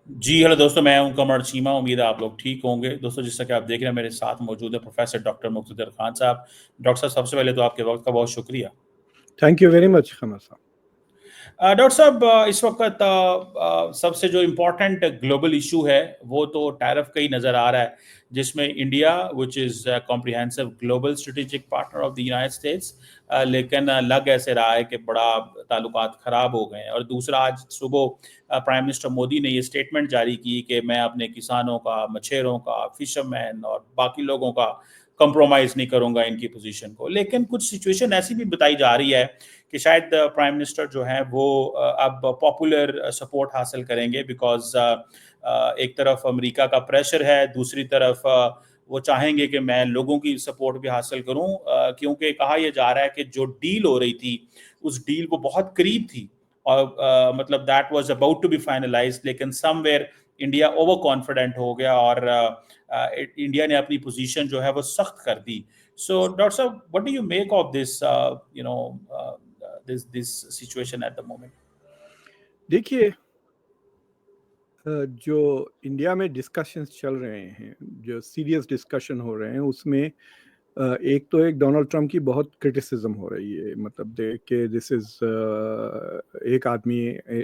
जी, hello दोस्तों, मैं हूं कमर चीमा। उम्मीद है आप लोग ठीक होंगे। दोस्तों, जैसा कि आप देख रहे हैं, मेरे साथ मौजूद है प्रोफेसर डॉक्टर मुक़्तदर खान साहब। डॉक्टर साहब, सबसे पहले तो आपके वक्त का बहुत शुक्रिया। Thank you very much Qamar साहब। डॉक्टर साहब, इस वक्त सबसे जो इम्पोर्टेंट ग्लोबल इशू है वो तो टैरिफ का ही नज़र आ रहा है, जिसमें India which is comprehensive global strategic partner of the United states, लेकिन लग ऐसे रहा है कि बड़ा ताल्लुकात ख़राब हो गए हैं। और दूसरा, आज सुबह प्राइम मिनिस्टर मोदी ने ये स्टेटमेंट जारी की कि मैं अपने किसानों का, मछेरों का, फिशरमैन और बाकी लोगों का कंप्रोमाइज़ नहीं करूंगा इनकी पोजीशन को। लेकिन कुछ सिचुएशन ऐसी भी बताई जा रही है कि शायद प्राइम मिनिस्टर जो हैं वो अब पॉपुलर सपोर्ट हासिल करेंगे, बिकॉज एक तरफ अमेरिका का प्रेशर है, दूसरी तरफ वो चाहेंगे कि मैं लोगों की सपोर्ट भी हासिल करूं, क्योंकि कहा यह जा रहा है कि जो डील हो रही थी उस डील वो बहुत करीब थी और मतलब that was about to be finalised, लेकिन समवेयर इंडिया ओवर कॉन्फिडेंट हो गया और इंडिया ने अपनी पोजीशन जो है वो सख्त कर दी। So, Dr. Saab, what do you make of this, this situation at the moment? देखिए, जो इंडिया में डिस्कशंस चल रहे हैं, जो सीरियस डिस्कशन हो रहे हैं, उसमें एक तो एक डोनाल्ड ट्रंप की बहुत क्रिटिसिज्म हो रही है। मतलब देख के दिस इज एक आदमी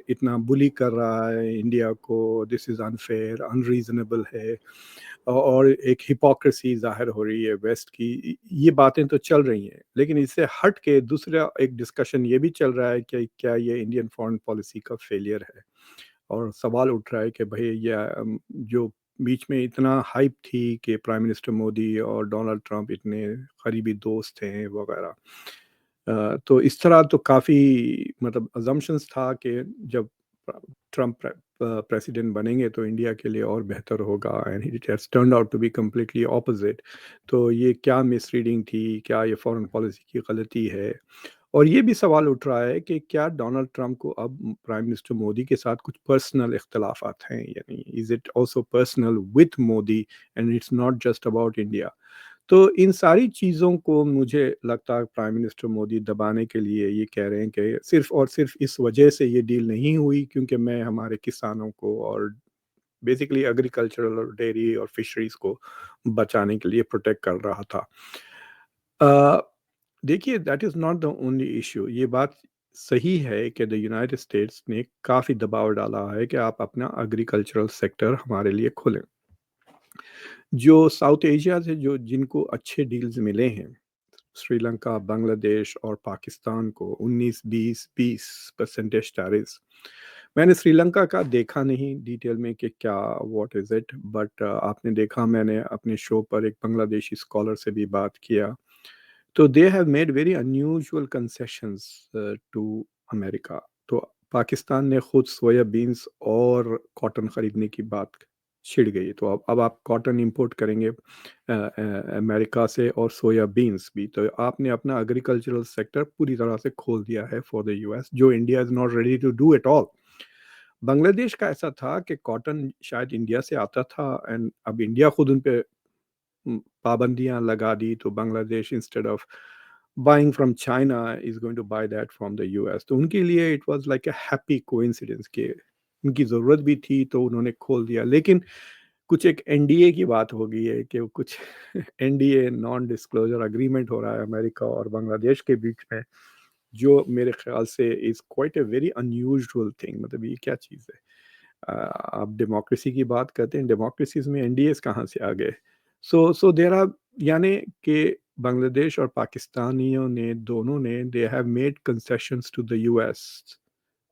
इतना बुली कर रहा है इंडिया को, दिस इज अनफेयर, अनरीजनेबल है, और एक हिपोक्रेसी जाहिर हो रही है वेस्ट की। ये बातें तो चल रही हैं, लेकिन इससे हट के दूसरा एक डिस्कशन ये भी चल रहा है कि क्या ये इंडियन फॉरेन पॉलिसी का फेलियर है। और सवाल उठ रहा है कि भाई ये जो बीच में इतना हाइप थी कि प्राइम मिनिस्टर मोदी और डोनाल्ड ट्रंप इतने करीबी दोस्त हैं वगैरह, तो इस तरह तो काफ़ी मतलब अजम्पशंस था कि जब ट्रंप प्रेसिडेंट बनेंगे तो इंडिया के लिए और बेहतर होगा, and it has turned out to be completely opposite. तो ये क्या मिसरीडिंग थी, क्या ये फॉरेन पॉलिसी की गलती है? और ये भी सवाल उठ रहा है कि क्या डोनाल्ड ट्रंप को अब प्राइम मिनिस्टर मोदी के साथ कुछ पर्सनल इख्तलाफात हैं, यानी is it also personal with Modi, and it's not just about India. तो इन सारी चीज़ों को मुझे लगता है प्राइम मिनिस्टर मोदी दबाने के लिए ये कह रहे हैं कि सिर्फ और सिर्फ इस वजह से ये डील नहीं हुई क्योंकि मैं हमारे किसानों को और बेसिकली एग्रीकल्चरल और डेयरी और फिशरीज को बचाने के लिए प्रोटेक्ट कर रहा था। अ, देखिए, that is not the only issue. ये बात सही है कि द यूनाइटेड स्टेट्स ने काफ़ी दबाव डाला है कि आप अपना एग्रीकल्चरल सेक्टर हमारे लिए खोलें। जो साउथ एशिया से जो जिनको अच्छे डील्स मिले हैं, श्रीलंका, बांग्लादेश और पाकिस्तान को 19, 20, 20% टैरिफ्स। मैंने श्रीलंका का देखा नहीं डिटेल में कि क्या व्हाट इज़ इट, बट आपने देखा, मैंने अपने शो पर एक बांग्लादेशी स्कॉलर से भी बात किया। तो they have made very unusual concessions to America. तो पाकिस्तान ने खुद सोया बीन्स और कॉटन खरीदने की बात छिड़ गई। तो अब आप कॉटन इंपोर्ट करेंगे अमेरिका से, और सोया बीन्स भी। तो आपने अपना एग्रीकल्चरल सेक्टर पूरी तरह से खोल दिया है फॉर द यूएस, जो India is not ready to do it all. Bangladesh का ऐसा था कि कॉटन शायद इंडिया से आता था, एंड अब इंडिया खुद उन पे पाबंदियां लगा दी, तो Bangladesh instead of buying from China is going to buy that from the US. तो उनके लिए it was like a happy coincidence कि उनकी ज़रूरत भी थी तो उन्होंने खोल दिया। लेकिन कुछ एक एनडीए की बात हो गई है कि वो कुछ एनडीए, नॉन डिस्क्लोजर एग्रीमेंट हो रहा है अमेरिका और बांग्लादेश के बीच में, जो मेरे ख्याल से is quite a very unusual thing. मतलब ये क्या चीज़ है? आप डेमोक्रेसी की बात करते हैं, डेमोक्रेसीज में एनडीएस कहाँ से आ गए? सो देर आर, यानी कि बांग्लादेश और पाकिस्तानियों ने, दोनों ने, they have made concessions to the US,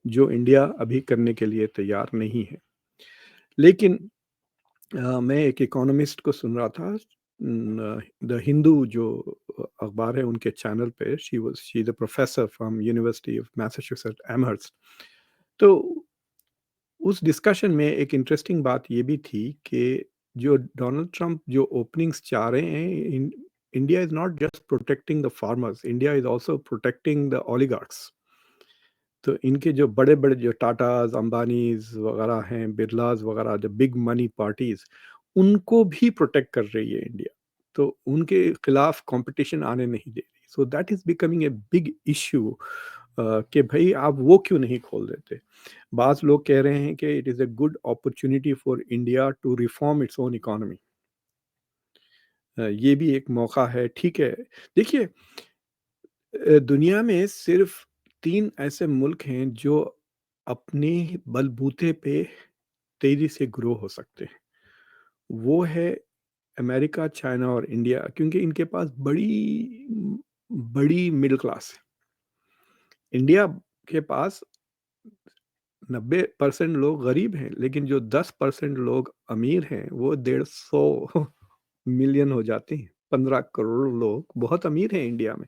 जो इंडिया अभी करने के लिए तैयार नहीं है। लेकिन मैं एक इकोनॉमिस्ट को सुन रहा था, द हिंदू जो अखबार है, उनके चैनल पे, she is a professor from university of Massachusetts Amherst. तो उस डिस्कशन में एक इंटरेस्टिंग बात ये भी थी कि जो डोनाल्ड ट्रंप जो ओपनिंग्स चाह रहे हैं, India is not just protecting the farmers, India is also protecting the oligarchs. तो इनके जो बड़े-बड़े जो टाटाज़, अंबानीज़ वगैरह हैं, बिरलाज़ वगैरह, जो बिग मनी पार्टीज़, उनको भी प्रोटेक्ट कर रही है इंडिया। तो उनके खिलाफ कॉम्पिटिशन आने नहीं दे रही। So that is becoming a big issue कि भाई आप वो क्यों नहीं खोल देते। बाज़ लोग कह रहे हैं कि it is a good opportunity for India to reform its own economy. ये भी एक मौका है, ठीक है। देखिए, दुनिया में सिर्फ 3 ऐसे मुल्क हैं जो अपने ही बलबूते पे तेज़ी से ग्रो हो सकते हैं। वो है अमेरिका, चाइना और इंडिया, क्योंकि इनके पास बड़ी मिडल क्लास है। इंडिया के पास 90% लोग गरीब हैं, लेकिन जो 10% लोग अमीर हैं, वो 150 मिलियन हो जाते हैं। 15 करोड़ लोग बहुत अमीर हैं इंडिया में।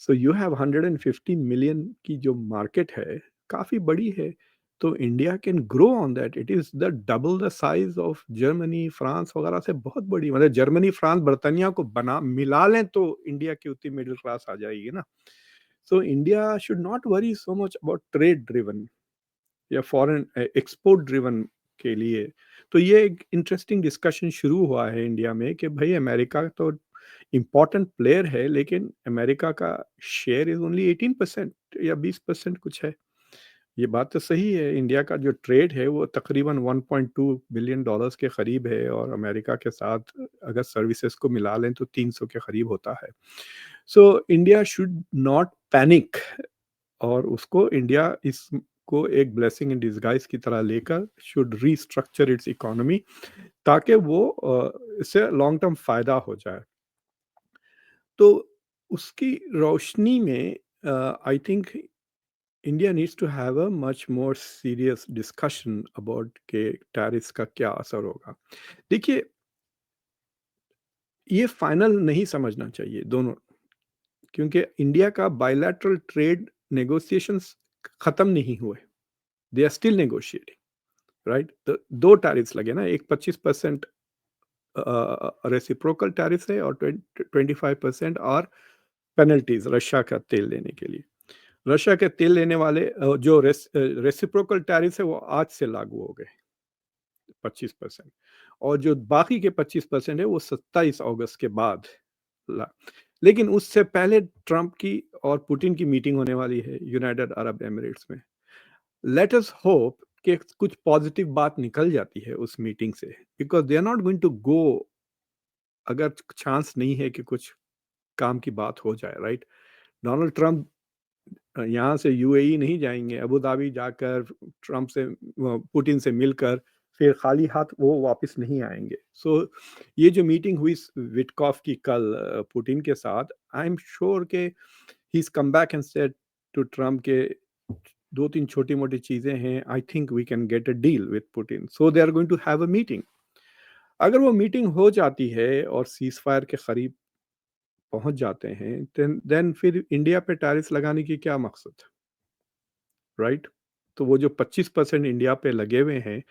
सो यू हैव 150 मिलियन की जो मार्केट है, काफ़ी बड़ी है। तो India can grow on that. It is the double the size of Germany, France वगैरह से बहुत बड़ी, मतलब जर्मनी, फ्रांस, ब्रिटेनिया को बना मिला लें तो इंडिया की उतनी मिडल क्लास आ जाएगी ना। So India should not worry so much about trade driven या फॉरेन एक्सपोर्ट ड्रिवन के लिए। तो ये एक इंटरेस्टिंग डिस्कशन शुरू हुआ है इंडिया में कि भाई अमेरिका तो इम्पोर्टेंट प्लेयर है, लेकिन अमेरिका का शेयर इज ओनली 18% या 20% कुछ है। ये बात तो सही है, इंडिया का जो ट्रेड है वो तकरीबन 1.2 बिलियन डॉलर्स के करीब है, और अमेरिका के साथ अगर सर्विसेज को मिला लें तो 300 के करीब होता है। So India should not panic, और उसको इंडिया इसको एक ब्लेसिंग इन डिसगाइज की तरह लेकर शुड रीस्ट्रक्चर इट्स इकोनॉमी, ताकि वो इससे लॉन्ग टर्म फायदा हो जाए। तो उसकी रोशनी में I think India needs to have a much more serious discussion about के टैरिफ्स का क्या असर होगा। देखिए, ये फाइनल नहीं समझना चाहिए दोनों, क्योंकि इंडिया का बायलैटरल ट्रेड नेगोशिएशंस खत्म नहीं हुए। They are still negotiating, right. तो दो टैरिफ्स लगे ना, एक 25% रेसिप्रोकल टैरिफ है, और 25% और पेनल्टीज रशिया का तेल लेने के लिए। रशिया के तेल लेने वाले जो रेसिप्रोकल टैरिफ है वो आज से लागू हो गए, 25%। और जो बाकी के 25% है वो 27 अगस्त के बाद ला। लेकिन उससे पहले ट्रंप की और पुतिन की मीटिंग होने वाली है यूनाइटेड अरब एमिरेट्स में। लेट अस होप कि कुछ पॉजिटिव बात निकल जाती है उस मीटिंग से, because they are not going to go अगर चांस नहीं है कि कुछ काम की बात हो जाए, राइट। डोनाल्ड ट्रंप यहाँ से यूएई नहीं जाएंगे, अबू धाबी जाकर ट्रंप से पुतिन से मिलकर फिर खाली हाथ वो वापस नहीं आएंगे। सो ये जो मीटिंग हुई विटकॉफ की कल पुतिन के साथ, आई एम श्योर के he is come back and said to Trump के दो तीन छोटी मोटी चीजें हैं, I think we can get a deal with Putin. So they are going to have a meeting. अगर वो मीटिंग हो जाती है और सीज फायर के करीब पहुंच जाते हैं, देन फिर इंडिया पे टैरिफ लगाने की क्या मकसद, राइट। तो वो जो 25% इंडिया पे लगे हुए हैं,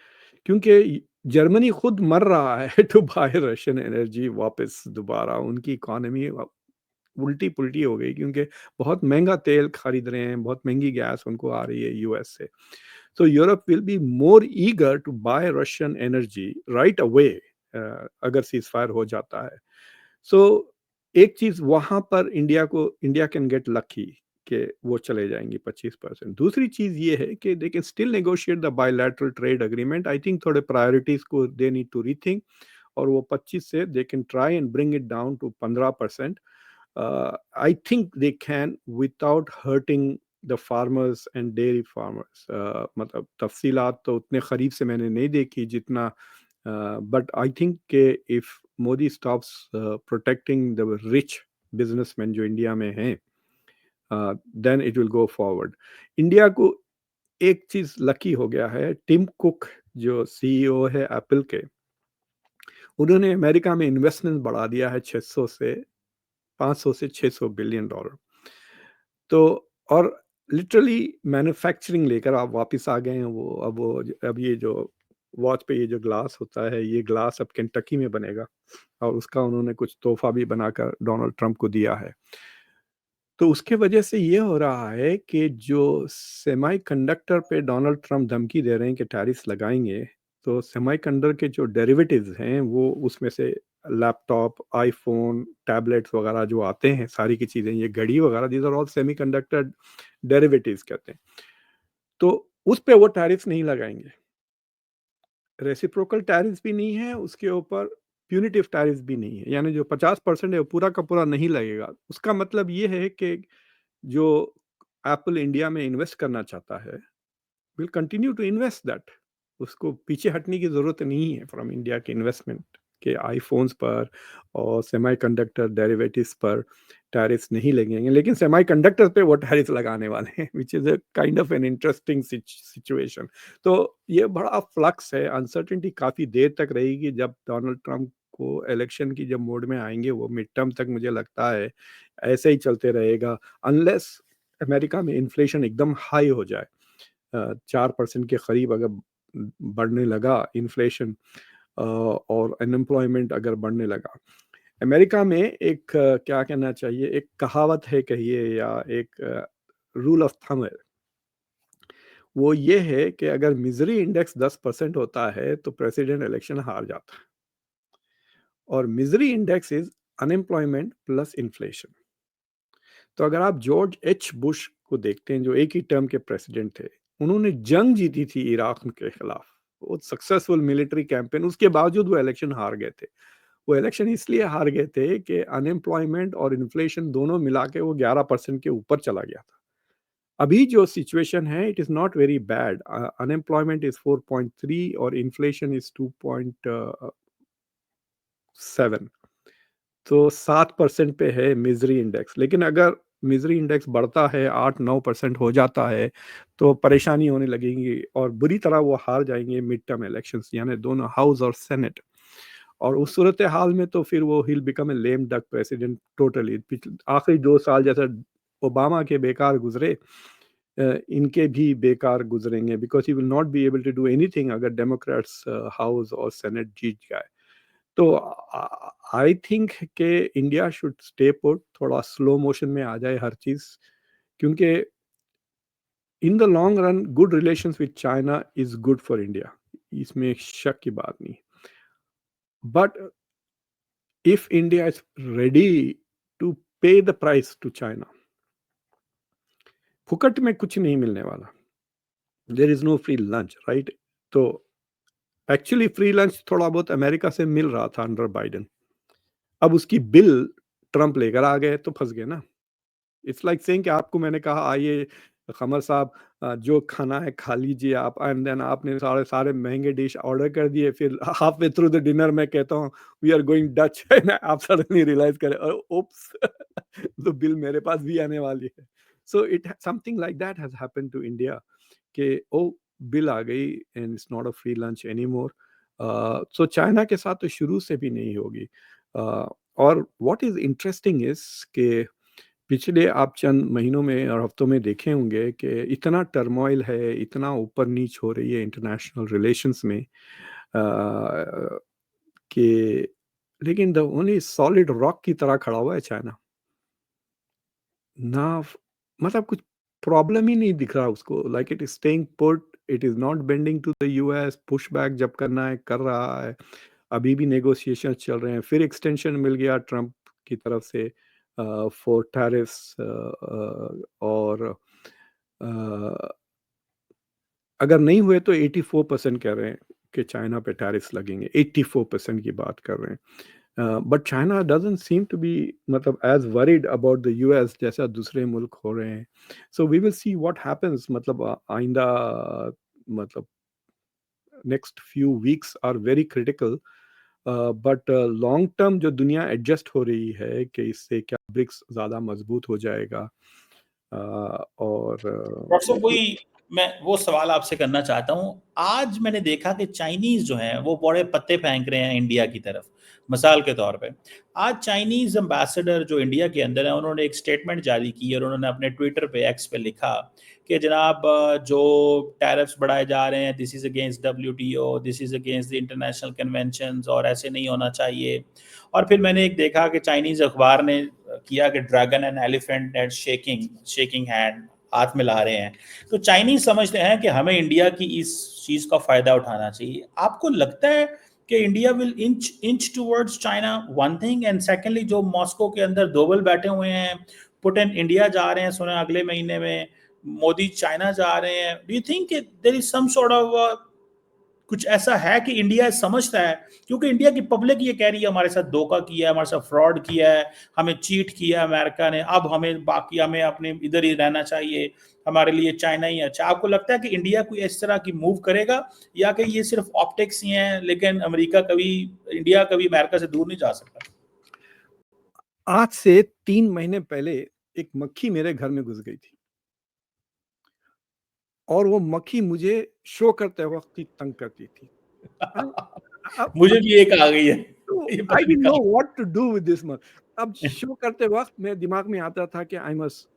क्योंकि जर्मनी खुद मर रहा है टू बाय रशियन एनर्जी वापस दोबारा, उनकी इकोनॉमी उल्टी पुल्टी हो गई, क्योंकि बहुत महंगा तेल खरीद रहे हैं, बहुत महंगी गैस उनको आ रही है यूएस से। So Europe will be more eager to buy Russian energy right away अगर सीज फायर हो जाता है। सो एक चीज वहां पर इंडिया कैन गेट लकी कि वो चले जाएंगे 25%। दूसरी चीज ये है कि they can still negotiate the bilateral trade agreement. I think थोड़े प्रायोरिटीज को दे नीड टू रीथिंक, और वो 25 से they can try and bring it down to 15%। I think they can without hurting the farmers and dairy farmers. मतलब तफसीलात तो उतने करीब से मैंने नहीं देखी जितना, but I think कि if Modi stops protecting the rich businessmen जो इंडिया में हैं, then it will go forward। India को एक चीज लकी हो गया है, टिम कुक जो सीईओ है एप्पल के, उन्होंने अमेरिका में इन्वेस्टमेंट बढ़ा दिया है 500 से 600 बिलियन डॉलर। तो और लिटरली मैन्युफैक्चरिंग लेकर आप वापस आ गए हैं। वो अब ये जो वॉच पे ये जो ग्लास होता है, ये ग्लास अब केंटकी में बनेगा, और उसका उन्होंने कुछ तोहफा भी बनाकर डोनाल्ड ट्रंप को दिया है। तो उसके वजह से ये हो रहा है कि जो सेमीकंडक्टर पे डोनाल्ड ट्रंप धमकी दे रहे हैं कि टैरिफ्स लगाएंगे, तो सेमीकंडक्टर के जो डेरिवेटिव्स हैं वो उसमें से लैपटॉप, आईफोन, टैबलेट्स वगैरह जो आते हैं, सारी की चीज़ें, ये घड़ी वगैरह, these are all semiconductor derivatives कहते हैं। तो उस पे वो टैरिफ नहीं लगाएंगे, रेसिप्रोकल टैरिफ भी नहीं है उसके ऊपर, प्यूनिटिव टैरिफ भी नहीं है, यानी जो 50% है वो पूरा का पूरा नहीं लगेगा। उसका मतलब ये है कि जो एप्पल इंडिया में इन्वेस्ट करना चाहता है will continue to invest that, उसको पीछे हटने की जरूरत नहीं है फ्रॉम इंडिया के इन्वेस्टमेंट के आईफोन्स पर और सेमीकंडक्टर डेरिवेटिव्स पर टैरिफ्स नहीं लगेंगे, लेकिन सेमीकंडक्टर पे वो टैरिफ लगाने वाले हैं, which is a kind of an interesting situation. तो ये बड़ा फ्लक्स है, अनसर्टेनिटी काफी देर तक रहेगी। जब डोनाल्ड ट्रंप को इलेक्शन की जब मोड में आएंगे, वो मिड टर्म तक मुझे लगता है ऐसे ही चलते रहेगा, अनलेस अमेरिका में इन्फ्लेशन एकदम हाई हो जाए, 4% के करीब अगर बढ़ने लगा इन्फ्लेशन, और अनएम्प्लॉयमेंट अगर बढ़ने लगा। अमेरिका में एक क्या कहना चाहिए, एक कहावत है कहिए, या एक रूल ऑफ थंब है, वो ये है कि अगर मिजरी इंडेक्स 10% होता है तो प्रेसिडेंट इलेक्शन हार जाता है, और misery index is unemployment plus inflation. तो अगर आप जॉर्ज एच बुश को देखते हैं, जो एक ही टर्म के प्रेसिडेंट थे, उन्होंने जंग जीती थी इराक के खिलाफ, बहुत सक्सेसफुल मिलिट्री कैंपेन, उसके बावजूद वो इलेक्शन हार गए थे। वो इलेक्शन इसलिए हार गए थे कि अनएम्प्लॉयमेंट और इन्फ्लेशन दोनों मिला के वो 11% के ऊपर चला गया था। अभी जो सिचुएशन है, it is not very bad, unemployment is 4.3 और इन्फ्लेशन इज 2.7, तो 7% पे है मिजरी इंडेक्स। लेकिन अगर मिजरी इंडेक्स बढ़ता है, 8-9% हो जाता है, तो परेशानी होने लगेगी और बुरी तरह वो हार जाएंगे मिड टर्म इलेक्शंस, यानी दोनों हाउस और सेनेट। और उस सूरत हाल में तो फिर वो he'll become a lame duck president totally. आखिरी 2 साल जैसा ओबामा के बेकार गुजरे, इनके भी बेकार गुजरेंगे, because he will not be able to do anything अगर डेमोक्रेट्स हाउस और सेनेट जीत जाए। तो आई थिंक कि इंडिया शुड स्टे पुट, थोड़ा स्लो मोशन में आ जाए हर चीज, क्योंकि in the long run good relations with China is good for India, इसमें शक की बात नहीं। But if India is ready to pay the price to China, फुकट में कुछ नहीं मिलने वाला, there is no free lunch, right? तो एक्चुअली फ्री लंच थोड़ा बहुत अमेरिका से मिल रहा था अंडर बाइडेन, अब उसकी बिल ट्रंप लेकर आ गए तो फंस गए ना। इट्स लाइक सेइंग कि आपको मैंने कहा आइए कमर साहब, जो खाना है खा लीजिए आप, एंड देन आपने सारे सारे महंगे डिश ऑर्डर कर दिए, फिर half way through the dinner में कहता हूँ वी आर गोइंग डच, आप सडनली रियलाइज करें ओप्स तो बिल मेरे पास भी आने वाली है। So it something like that has happened to India कि ओ बिल आ गई and it's not a free lunch any more. So China के साथ तो शुरू से भी नहीं होगी। और व्हाट इज इंटरेस्टिंग इज कि पिछले आप चंद महीनों में और हफ्तों में देखे होंगे कि इतना टर्मोइल है, इतना ऊपर नीच हो रही है इंटरनेशनल रिलेशंस में, कि लेकिन द ओनली सॉलिड रॉक की तरह खड़ा हुआ है चाइना ना, मतलब कुछ प्रॉब्लम ही नहीं दिख रहा उसको, like it is staying put, it is not bending to the US, push back जब करना है कर रहा है। अभी भी नेगोशिएशन चल रहे हैं, फिर एक्सटेंशन मिल गया ट्रंप की तरफ से फॉर टैरिफ्स, और अ, अगर नहीं हुए तो 84% कह रहे हैं कि चाइना पे टैरिफ्स लगेंगे, 84% की बात कर रहे हैं। But China doesn't seem to be मतलब as worried about the US जैसा दूसरे मुल्क हो रहे हैं। So we will see what happens, मतलब आइंदा, मतलब next few weeks are very critical. But long term जो दुनिया एडजस्ट हो रही है कि इससे क्या ब्रिक्स ज़्यादा मजबूत हो जाएगा, और डॉक्टर साहब वही मैं वो सवाल आपसे करना चाहता हूँ। आज मैंने देखा कि चाइनीज जो हैं वो बड़े पत्ते फेंक रहे हैं इंडिया की तरफ। मिसाल के तौर पे आज चाइनीज एम्बेसडर जो इंडिया के अंदर है उन्होंने एक स्टेटमेंट जारी की और उन्होंने अपने ट्विटर पे एक्स पे लिखा कि जनाब जो टैरिफ्स बढ़ाए जा रहे हैं this is against WTO, this is against the international conventions और ऐसे नहीं होना चाहिए। और फिर मैंने एक देखा कि चाइनीज अखबार ने किया कि dragon and elephant and shaking shaking hand, हाथ मिला रहे हैं। तो चाइनीज समझते हैं कि हमें इंडिया की इस चीज का फायदा उठाना चाहिए। आपको लगता है कि India will inch towards China, one thing, and secondly जो मॉस्को के अंदर दोवल बैठे हुए हैं, पुतिन इंडिया जा रहे हैं सुना अगले महीने में, मोदी चाइना जा रहे हैं, do you think there is some sort of कुछ ऐसा है कि इंडिया समझता है, क्योंकि इंडिया की पब्लिक ये कह रही है हमारे साथ धोखा किया है, हमारे साथ फ्रॉड किया है, हमें चीट किया है अमेरिका ने, अब हमें बाकी हमें अपने इधर ही रहना चाहिए, हमारे लिए चाइना ही अच्छा। आपको लगता है कि इंडिया कोई इस तरह की मूव करेगा, या कि ये सिर्फ ऑप्टिक्स ही हैं, लेकिन इंडिया कभी अमेरिका से दूर नहीं जा सकता? आज से 3 महीने पहले एक मक्खी मेरे घर में घुस गई थी और वो मक्खी मुझे शो करते वक्त ही तंग करती थी। मुझे भी एक आ गई है, ये आई पता नहीं डिडंट नो कहाँ। What to do with this much. अब शो करते वक्त मेरे दिमाग में आता था कि आई मस्ट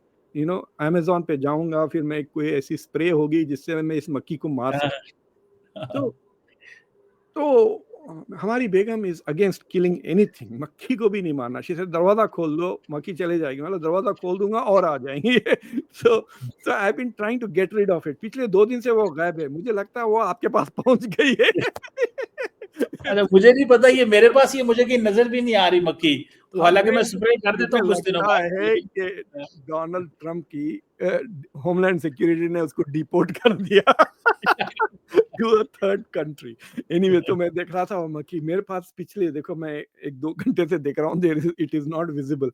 अमेज़न पे जाऊँगा, फिर मैं कोई ऐसी स्प्रे होगी जिससे मैं इस मक्खी को मार सकूँ। तो तो हमारी बेगम इज़ अगेंस्ट किलिंग एनीथिंग, मक्खी को भी नहीं मारना। शी सेड दरवाज़ा खोल दो, मक्खी चले जाएगी। मतलब दरवाज़ा खोल दूँगा और आ जाएँगी। So so I have been trying to get rid of it. पिछले 2 दिन से वो गायब है। मुझे लगता है वो आपके पास पहुँच गई है। अच्छा, मुझे नहीं पता, ये मेरे पास ये मुझे कहीं नजर भी नहीं आ रही मक्खी, तो हालांकि मैं हमें स्प्रे कर देता मुझे हूँ कुछ दिनों लगता बाद, है लेकिन कि डोनाल्ड ट्रम्प की होमलैंड सिक्योरिटी ने उसको डिपोर्ट कर दिया to a third country. Anyway, तो मैं देख रहा था वो मक्खी मेरे पास पिछले, देखो मैं 1-2 घंटे से देख रहा हूँ, there it is not visible,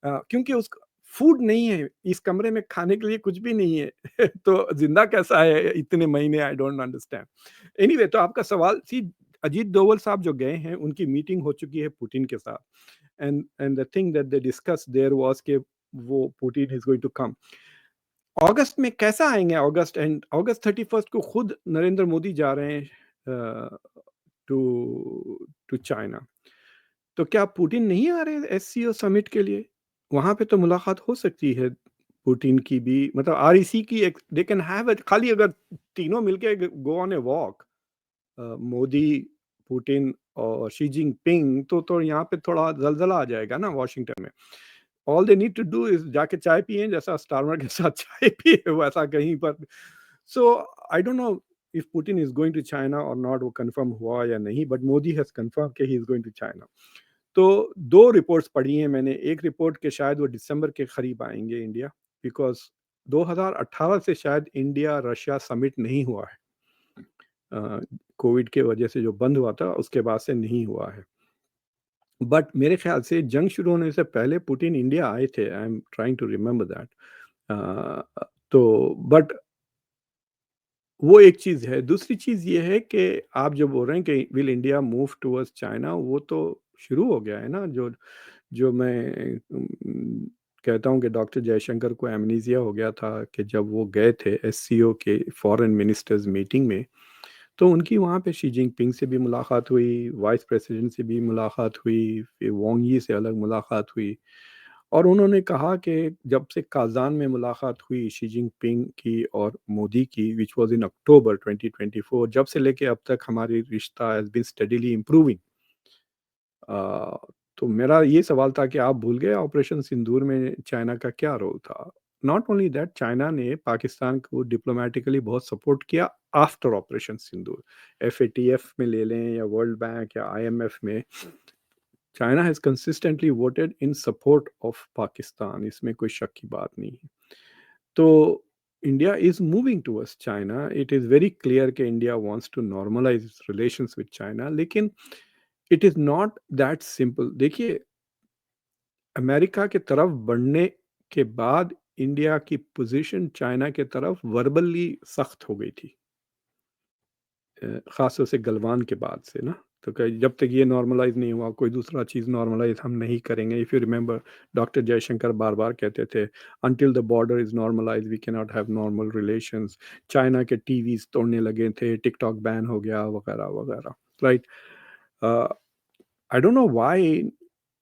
क्योंकि उसका फूड नहीं है इस कमरे में, खाने के लिए कुछ भी नहीं है। तो जिंदा कैसा है इतने महीने, आई डोंट अंडरस्टैंड। एनीवे, तो आपका सवाल सी, अजीत डोवल साहब जो गए हैं उनकी मीटिंग हो चुकी है पुतिन के साथ, and the thing that they discussed there was कि वो Putin is going to come। अगस्त में कैसा आएंगे? अगस्त 31 को खुद नरेंद्र मोदी जा रहे हैं टू टू चाइना। तो क्या पुतिन नहीं आ रहे एससीओ समिट के लिए? वहां पे तो मुलाकात हो सकती है पुतिन की भी, मतलब आरईसी की एक, दे कैन हैव खाली अगर तीनों मिलके go on a walk, Modi, Putin और शी जिनपिंग, तो यहाँ पे थोड़ा जलजला आ जाएगा ना वॉशिंगटन में। All they need to do is जाके चाय पिए, जैसा स्टारमर के साथ चाय पिए वैसा कहीं पर। So I don't know if Putin is going to China और नॉट, वो कंफर्म हुआ या नहीं, बट मोदी हैज कंफर्म कि he is going to China. तो 2 रिपोर्ट्स पढ़ी हैं मैंने। एक रिपोर्ट के शायद वो दिसंबर के करीब आएंगे इंडिया, बिकॉज 2018 से शायद इंडिया रशिया समिट नहीं हुआ है, कोविड के वजह से जो बंद हुआ था उसके बाद से नहीं हुआ है। बट मेरे ख्याल से जंग शुरू होने से पहले पुतिन इंडिया आए थे, I am trying to remember that. तो बट वो एक चीज़ है। दूसरी चीज़ ये है कि आप जो बोल रहे हैं कि will India move towards China, वो तो शुरू हो गया है ना। जो जो मैं कहता हूँ कि डॉक्टर जयशंकर को एमनीजिया हो गया था कि जब वो गए थे एससीओ के फॉरेन मिनिस्टर्स मीटिंग में, तो उनकी वहाँ पे शी जिनपिंग से भी मुलाकात हुई, वाइस प्रेसिडेंट से भी मुलाकात हुई, फिर वांग यी से अलग मुलाकात हुई। और उन्होंने कहा कि जब से काज़ान में मुलाकात हुई शी जिनपिंग की और मोदी की, व्हिच वाज़ इन अक्टूबर 2024, जब से लेके अब तक हमारी रिश्ता हैज़ बीन स्टेडीली इम्प्रूविंग। अ, तो मेरा ये सवाल था कि आप भूल गए ऑपरेशन सिंदूर में चाइना का क्या रोल था? नॉट ओनली दैट, चाइना ने पाकिस्तान को डिप्लोमैटिकली बहुत सपोर्ट किया आफ्टर ऑपरेशन सिंदूर। एफएटीएफ में ले लें या वर्ल्ड बैंक या आईएमएफ में, China has consistently voted in support of Pakistan, इसमें कोई शक की बात नहीं है। तो India is moving towards China, it is very clear कि India wants to normalize its relations with China, लेकिन it is not that simple. देखिए, अमेरिका की तरफ बढ़ने के बाद इंडिया की पोजीशन चाइना की तरफ वर्बली सख्त हो गई थी, ख़ास तौर से गलवान के बाद से ना। तो जब तक ये नॉर्मलाइज नहीं हुआ कोई दूसरा चीज़ नॉर्मलाइज हम नहीं करेंगे। If you remember, doctor Jaishankar बार बार कहते थे until the border is normalise we can not have normal relations. China के टीवीज़ तोड़ने लगे थे, टिकटॉक बैन हो गया वगैरह वगैरह, right. I don't know why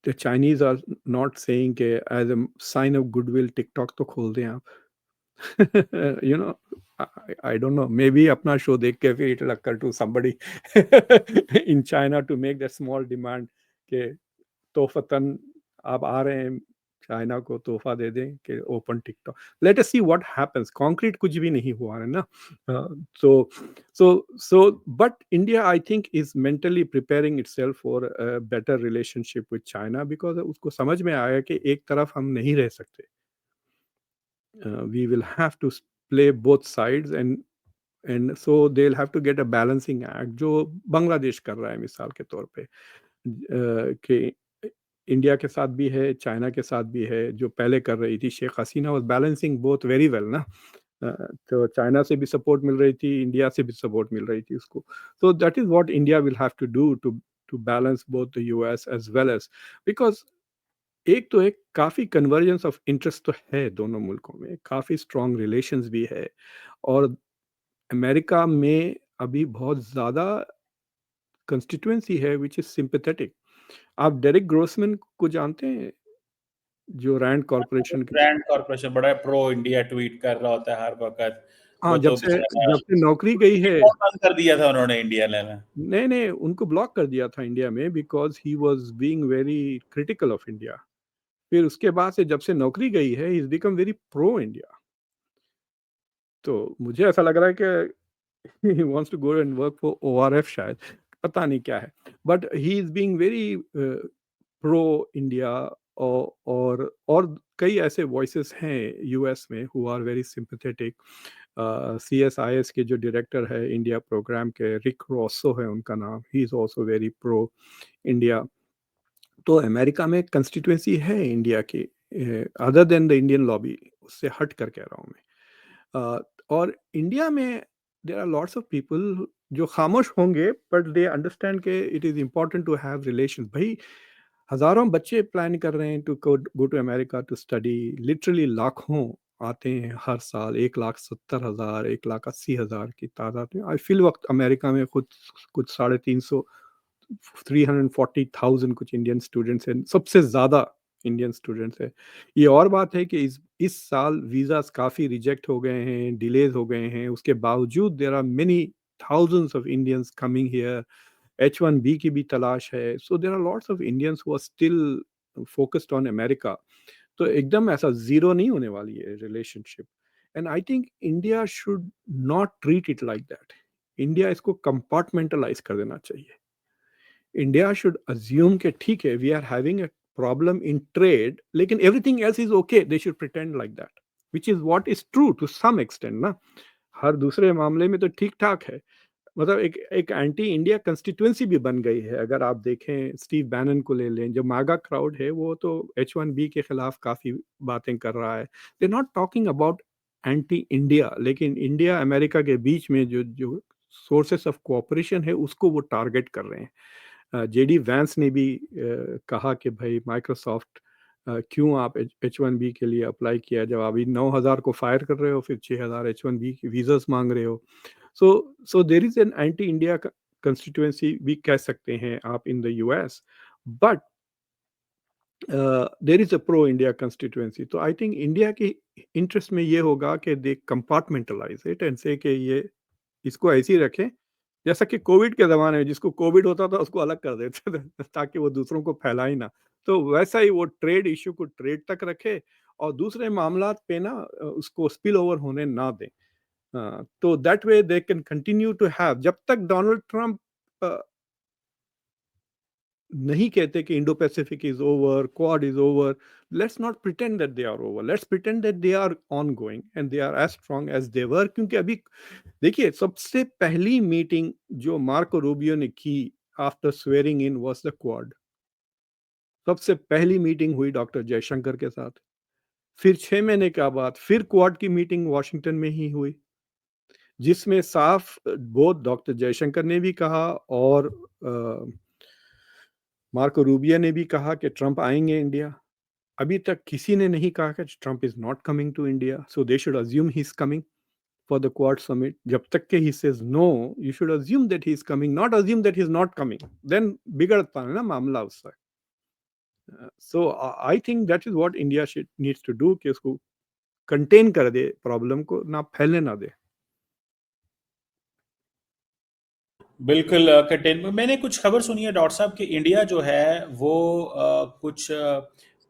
the Chinese are not saying कि as a sign of goodwill TikTok तो खोल दें आप। you know, I don't know, maybe अपना शो देख के फिर it'll occur to somebody in China to make that small demand कि तोहफतन आप आ रहे हैं चाइना को तोहफा दे दें कि open TikTok, let us see what happens, concrete कुछ भी नहीं हुआ है ना। So so but India I think is mentally preparing itself for a better relationship with China, because उसको समझ में आया कि एक तरफ हम नहीं रह सकते, we will have to play both sides, and so they will have to get a balancing act, जो बांग्लादेश कर रहा है मिसाल के तौर पे, कि इंडिया के साथ भी है, चाइना के साथ भी है, जो पहले कर रही थी Sheikh Hasina was balancing both very well ना। तो चाइना से भी सपोर्ट मिल रही थी, इंडिया से भी सपोर्ट मिल रही थी उसको। so that is what India will have to do to balance both the US as well as, because एक तो एक काफी कन्वर्जेंस ऑफ इंटरेस्ट तो है दोनों मुल्कों में, काफी स्ट्रॉन्ग रिलेशंस भी है, और अमेरिका में अभी बहुत ज्यादा कंस्टिट्यूएंसी है विच इज सिंपैथेटिक। आप डेरिक ग्रोसमैन को जानते हैं, जो रैंड कॉरपोरेशन के, ब्रांड कॉर्पोरेशन बड़ा प्रो इंडिया ट्वीट कर रहा होता है हर वक्त। हाँ, वो तो बेचारा जब से नौकरी गई है, बंद कर दिया था उन्होंने इंडिया लेना। नहीं नहीं, उनको ब्लॉक कर दिया था इंडिया में, because he was being very critical of India. फिर उसके बाद से जब से नौकरी गई है, he is become very pro India. तो मुझे ऐसा लग रहा है कि he wants to go and work for ORF शायद, पता नहीं क्या है, but he is being very pro India, और कई ऐसे वॉइसेस हैं यूएस में who are very sympathetic. CSIS के जो डायरेक्टर है इंडिया प्रोग्राम के, रिक रॉसो है उनका नाम, he is also very pro India. तो अमेरिका में कंस्टिट्यूएंसी है इंडिया की, other than the Indian lobby, उससे हट कर कह रहा हूँ मैं। और इंडिया में there are lots of people जो खामोश होंगे, बट दे अंडरस्टैंड के it is important to have relation. भाई हजारों बच्चे प्लान कर रहे हैं to go to America to study, literally लाखों आते हैं हर साल, 1,70,000, 1,80,000 की तादाद में। आई फील वक्त अमेरिका में खुद कुछ 350, 340,000 कुछ इंडियन स्टूडेंट्स हैं, सबसे ज़्यादा इंडियन स्टूडेंट्स हैं। ये और बात है कि इस साल वीज़ास काफ़ी रिजेक्ट हो गए हैं, डिलेज हो गए हैं, उसके बावजूद there are many thousands of Indians coming here, H1B की भी तलाश है, so there are lots of Indians who are still focused on America। तो एकदम ऐसा जीरो नहीं होने वाली है relationship, and I think India should not treat it like that. India इसको कंपार्टमेंटलाइज कर देना चाहिए। इंडिया शुड अज्यूम कि ठीक है, we are having a problem in trade, लेकिन everything else is okay, they should pretend like that, which is what is true to some extent ना। हर दूसरे मामले में तो ठीक ठाक है, मतलब एक एक एंटी इंडिया कंस्टिट्यूएंसी भी बन गई है। अगर आप देखें स्टीव बैनन को ले लें, जो मागा क्राउड है वो तो H1B के खिलाफ काफ़ी बातें कर रहा है। They not talking about anti India, लेकिन इंडिया अमेरिका के बीच में जो जो सोर्सेस ऑफ कोऑपरेशन है उसको वो टारगेट कर रहे हैं। JD वैंस ने भी कहा कि भाई माइक्रोसॉफ्ट, क्यों आप H1B के लिए अप्लाई किया, जब अभी 9,000 को फायर कर रहे हो, फिर 6,000 H1B की वीज़ास मांग रहे हो। so there is an anti India constituency भी कह सकते हैं आप in the US, but there is a pro India constituency। तो I think इंडिया की इंटरेस्ट में ये होगा कि दे कंपार्टमेंटलाइज इट एंड से कि ये इसको ऐसे ही रखें, जैसा कि कोविड के ज़माने में जिसको कोविड होता था उसको अलग कर देते थे ताकि वो दूसरों को फैलाए ना। तो वैसा ही वो ट्रेड इश्यू को ट्रेड तक रखे, और दूसरे मामलात पे ना उसको स्पिल ओवर होने ना दें। तो that way they can continue to have, जब तक डोनाल्ड ट्रंप नहीं कहते कि Indo Pacific is over, Quad is over, let's not pretend that they are over, let's pretend that they are ongoing and they are as strong as they were. क्योंकि अभी देखिए, सबसे पहली meeting जो Marco Rubio ने की after swearing in was the quad. सबसे पहली मीटिंग हुई डॉक्टर जयशंकर के साथ, फिर 6 महीने के बाद फिर क्वाड की मीटिंग वाशिंगटन में ही हुई, जिसमें साफ बोथ डॉक्टर जयशंकर ने भी कहा और मार्को रूबियो ने भी कहा कि ट्रंप आएंगे इंडिया। अभी तक किसी ने नहीं कहा कि Trump is not coming to India, so they should assume he is coming for the Quad summit. जब तक के he says no, you should assume that he is coming, not assume that he is not coming, then बिगड़ता है ना मामला उससे। So I think that is what India needs to do, कि उसको कंटेन कर दे, प्रॉब्लम को ना फैलने ना दे। बिल्कुल कंटेन। मैंने कुछ खबर सुनी है डॉक्टर साहब कि इंडिया जो है वो कुछ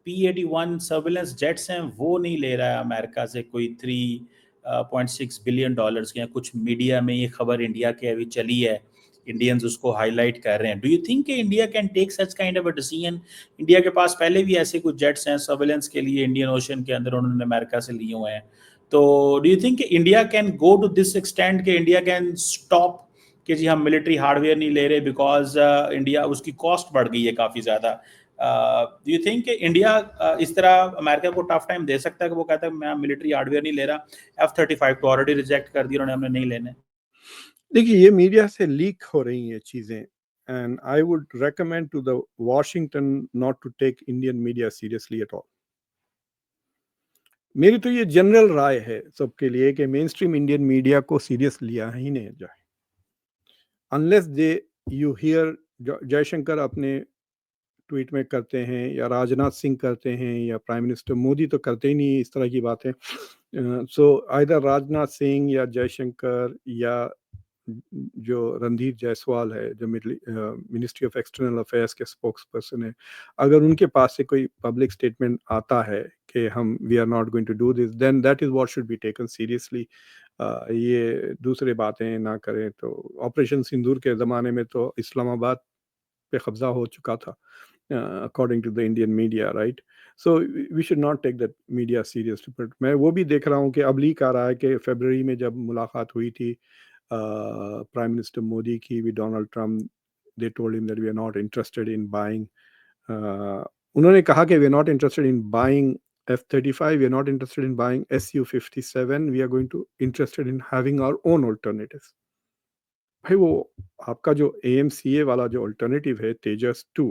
P-81 सर्विलेंस जेट्स हैं वो नहीं ले रहा है अमेरिका से कोई 3.6 बिलियन डॉलर्स के। कुछ मीडिया में ये खबर इंडिया के अभी चली है, इंडियंस उसको हाईलाइट कर रहे हैं। डू यू थिंक कि India can take such kind of a decision? India के पास पहले भी ऐसे कुछ जेट्स हैं सर्विलेंस के लिए इंडियन ओशन के अंदर, उन्होंने अमेरिका से लिए हुए हैं। तो do you think India can go to this extent कि इंडिया कैन स्टॉप कि जी हम मिलिट्री हार्डवेयर नहीं ले रहे बिकॉज इंडिया उसकी कॉस्ट बढ़ गई है काफ़ी ज़्यादा? डू यू थिंक इंडिया इस तरह अमेरिका को टफ टाइम दे सकता है कि वो कहता है मैं मिलिट्री हार्डवेयर नहीं ले रहा, F-35 तो ऑलरेडी रिजेक्ट कर दिया उन्होंने, हमने नहीं लेने? देखिए, ये मीडिया से लीक हो रही हैं चीज़ें, and I would recommend to the Washington not to take Indian media seriously at all. मेरी तो ये जनरल राय है सबके लिए कि मेन स्ट्रीम इंडियन मीडिया को सीरियस लिया ही नहीं जाए, unless they you hear Jaishankar अपने ट्वीट में करते हैं या राजनाथ सिंह करते हैं या प्राइम मिनिस्टर मोदी तो करते ही नहीं इस तरह की बातें। सो आइदर राजनाथ सिंह या जयशंकर या जो रणधीर जायसवाल है जो मिनिस्ट्री ऑफ एक्सटर्नल अफेयर्स के स्पोक्स पर्सन है, अगर उनके पास से कोई पब्लिक स्टेटमेंट आता है कि हम we are not going to do this, then that is what should be taken seriously. ये दूसरे बातें ना करें। तो ऑपरेशन सिंदूर के ज़माने में तो इस्लामाबाद पे कब्जा हो चुका था, according to the Indian media, right? So we should not take that media seriously. But मैं वो भी देख रहा हूँ कि अब लीक आ रहा है कि फरवरी में जब मुलाकात हुई थी प्राइम मिनिस्टर मोदी की with Donald Trump, they told him that we are not interested in buying, उन्होंने कहा कि we are not interested in buying F-35, we are not interested in buying Su-57, we are going to interested in having our own alternatives। भाई वो आपका जो AMCA वाला जो alternative है तेजस 2,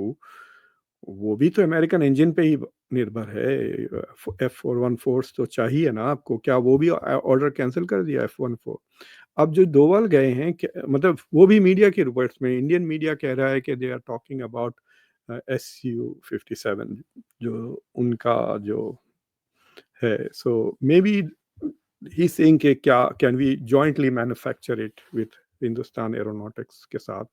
वो भी तो अमेरिकन इंजन पे ही निर्भर है। F414 तो चाहिए ना आपको, क्या वो भी ऑर्डर कैंसिल कर दिया F14? अब जो दोवल गए हैं मतलब वो भी मीडिया के रिपोर्ट्स में इंडियन मीडिया कह रहा है कि they are talking about Su-57 जो उनका जो है। सो मे बी ही सेइंग कि क्या can we jointly manufacture it with Hindustan Aeronautics के साथ।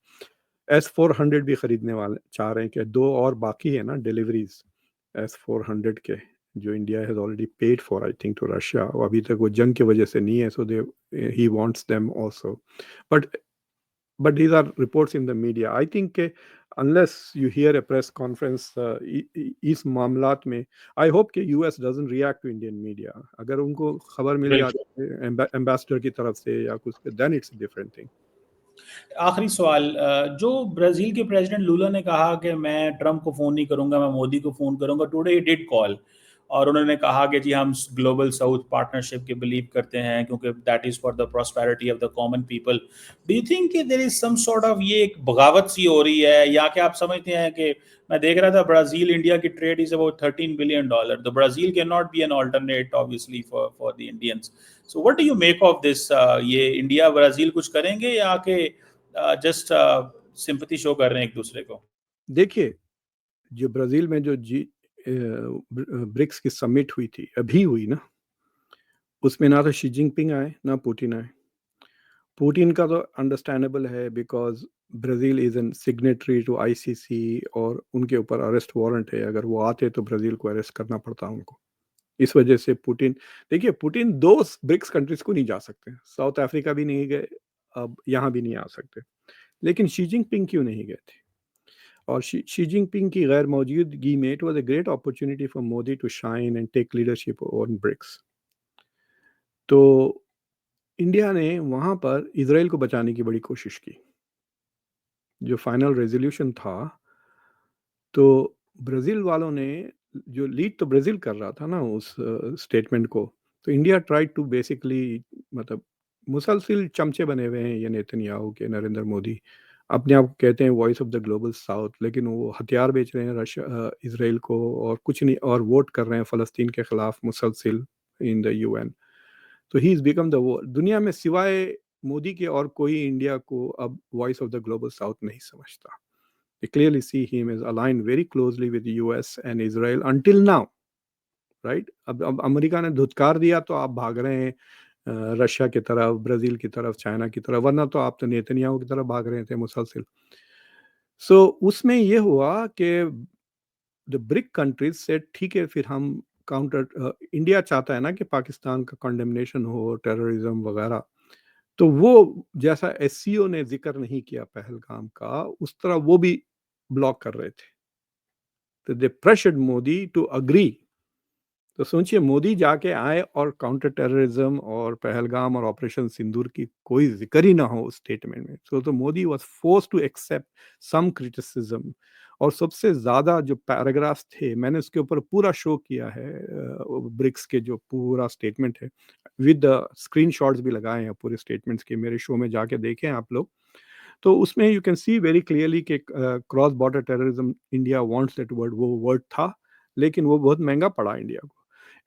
S-400 भी खरीदने वाले चाह रहे हैं कि 2 और बाकी है ना डिलीवरीज S-400 के, जो India has already paid for I think to Russia. अभी तक वो जंग की वजह से नहीं है, so they he wants them also. But these are reports in the media. I think unless you hear a press conference इस मामलात में, I hope कि US doesn't react to Indian media। अगर उनको खबर मिल जाती है एम्बेसडर की तरफ से या कुछ, then it's a different thing। आखिरी सवाल, जो ब्राजील के प्रेसिडेंट लूला ने कहा कि मैं ट्रम्प को फ़ोन नहीं करूंगा, मैं मोदी को फ़ोन करूंगा, टुडे ही डिड कॉल, और उन्होंने कहा कि जी हम ग्लोबल साउथ पार्टनरशिप के बिलीव करते हैं क्योंकि that is for the prosperity of the common people. Do you think कि there is some sort of ये एक बगावत सी हो रही है, या कि आप समझते हैं कि मैं देख रहा था ब्राज़ील इंडिया की trade is about $13 billion, the Brazil can not be an alternate obviously for the Indians. So what do you make of this? ये इंडिया ब्राज़ील कुछ करेंगे या कि जस्ट सिंपैथी शो कर रहे हैं एक दूसरे को? देखिए, जो ब्राजील में जो ब्रिक्स की समिट हुई थी, अभी हुई ना, उसमें ना तो शी जिनपिंग आए ना पुतिन आए। पुतिन का तो अंडरस्टैंडेबल है because Brazil is an signatory to ICC और उनके ऊपर अरेस्ट वारंट है। अगर वो आते तो ब्राज़ील को अरेस्ट करना पड़ता उनको। इस वजह से पुतिन, देखिए पुतिन 2 ब्रिक्स कंट्रीज को नहीं जा सकते, साउथ अफ्रीका भी नहीं गए, अब यहाँ भी नहीं आ सकते। लेकिन शी जिनपिंग क्यों नहीं गए थे? और शी जिनपिंग की गैर मौजूदगी में it was a great opportunity for Modi to shine and take leadership on BRICS. तो इंडिया ने वहाँ पर इजराइल को बचाने की बड़ी कोशिश की। जो फाइनल रेजोल्यूशन था, तो ब्राज़ील वालों ने, जो लीड तो ब्राज़ील कर रहा था ना उस स्टेटमेंट को, तो इंडिया ट्राइड टू बेसिकली, मतलब मुसलसिल चमचे बने हुए हैं ये नेतन्याहू के, नरेंद्र मोदी अपने आप को कहते हैं voice of the global south, लेकिन वो हथियार बेच रहे हैं रशिया इसराइल को और कुछ नहीं, और वोट कर रहे हैं फ़लस्तीन के खिलाफ मुसलसिल इन द UN। तो ही इज़ बिकम द वो, दुनिया में सिवाय मोदी के और कोई इंडिया को अब voice of the global south नहीं समझता। We clearly see him as aligned very closely with the US and Israel until now, right? अब अमेरिका ने धुतकार दिया तो आप भाग रहे हैं रशिया की तरफ, ब्राज़ील की तरफ, चाइना की तरफ, वरना तो आप तो नेतन्याहू की तरफ भाग रहे थे मुसलसिल। सो उसमें ये हुआ कि द ब्रिक कंट्रीज से ठीक है, फिर हम काउंटर, इंडिया चाहता है ना कि पाकिस्तान का कंडेमनेशन हो, टेररिज्म वगैरह, तो वो जैसा एससीओ ने जिक्र नहीं किया पहलगाम का, उस तरह वो भी ब्लॉक कर रहे थे। तो दे प्रेशर्ड मोदी टू अग्री। तो सोचिए, मोदी जाके आए और काउंटर टेररिज्म और पहलगाम और ऑपरेशन सिंदूर की कोई जिक्र ही ना हो उस स्टेटमेंट में। तो Modi was forced to accept some criticism. और सबसे ज्यादा जो पैराग्राफ्स थे, मैंने उसके ऊपर पूरा शो किया है, ब्रिक्स के जो पूरा स्टेटमेंट है विद स्क्रीनशॉट्स भी लगाए हैं पूरे स्टेटमेंट्स के, मेरे शो में जाके देखें आप लोग। तो उसमें you can see very clearly कि cross border terrorism, India wants that word, वो वर्ड था, लेकिन वो बहुत महंगा पड़ा इंडिया को।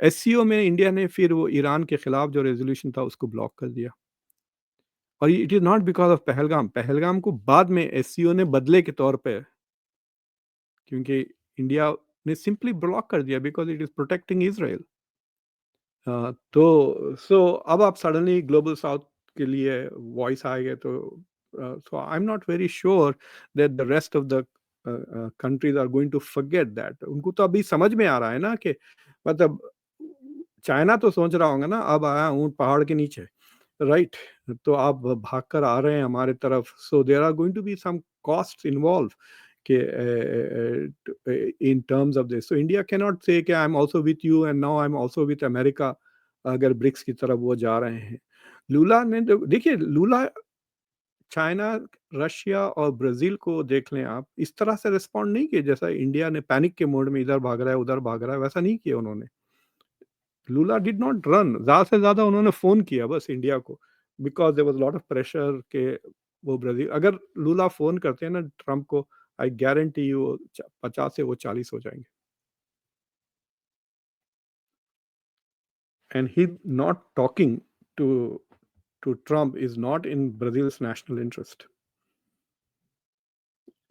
एससीओ में इंडिया ने फिर वो ईरान के खिलाफ जो रेजोल्यूशन था उसको ब्लॉक कर दिया। और it is not because of Pahalgam. Pahalgam को बाद में एससीओ ने बदले के तौर पे, क्योंकि इंडिया ने सिंपली ब्लॉक कर दिया because it is protecting Israel. तो अब आप सडनली ग्लोबल साउथ के लिए वॉइस आ गए, तो so I am not very sure that the rest of the countries are going to forget that. उनको तो अभी समझ में आ रहा है ना कि मतलब चाइना तो सोच रहा होगा ना, अब आया हूँ पहाड़ के नीचे, राइट? तो आप भाग कर आ रहे हैं हमारे तरफ, so there are going to be some cost involve के in terms of this. So India cannot say कि I'm also with you and now I'm also with America, अगर ब्रिक्स की तरफ वो जा रहे हैं। लूला ने देखिए, लूला चाइना, रशिया और ब्राजील को देख लें आप, इस तरह से रिस्पॉन्ड नहीं किए जैसा इंडिया ने पैनिक के मोड में इधर भाग रहा है उधर भाग रहा है, वैसा नहीं किया उन्होंने। लूला डिड नॉट रन, ज्यादा से ज्यादा उन्होंने फोन किया बस इंडिया को, because there was lot of pressure के वो ब्राजील, अगर लूला फोन करते हैं ना ट्रम्प को, आई गारंटी यू 50 से वो 40 हो जाएंगे। And he not talking to Trump is not in Brazil's national interest.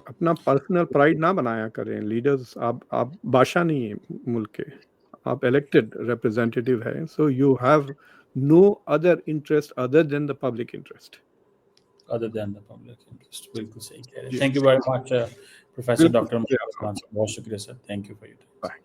अपना पर्सनल प्राइड ना बनाया करें लीडर्स। आप बादशाह नहीं है मुल्क के, आप इलेक्टेड रिप्रेजेंटेटिव हैं, so you have no other interest other than the public interest. other than the public interest. बिल्कुल सही कह रहे हैं। Thank you very much, Professor Dr. बहुत शुक्रिया sir, thank you for your time.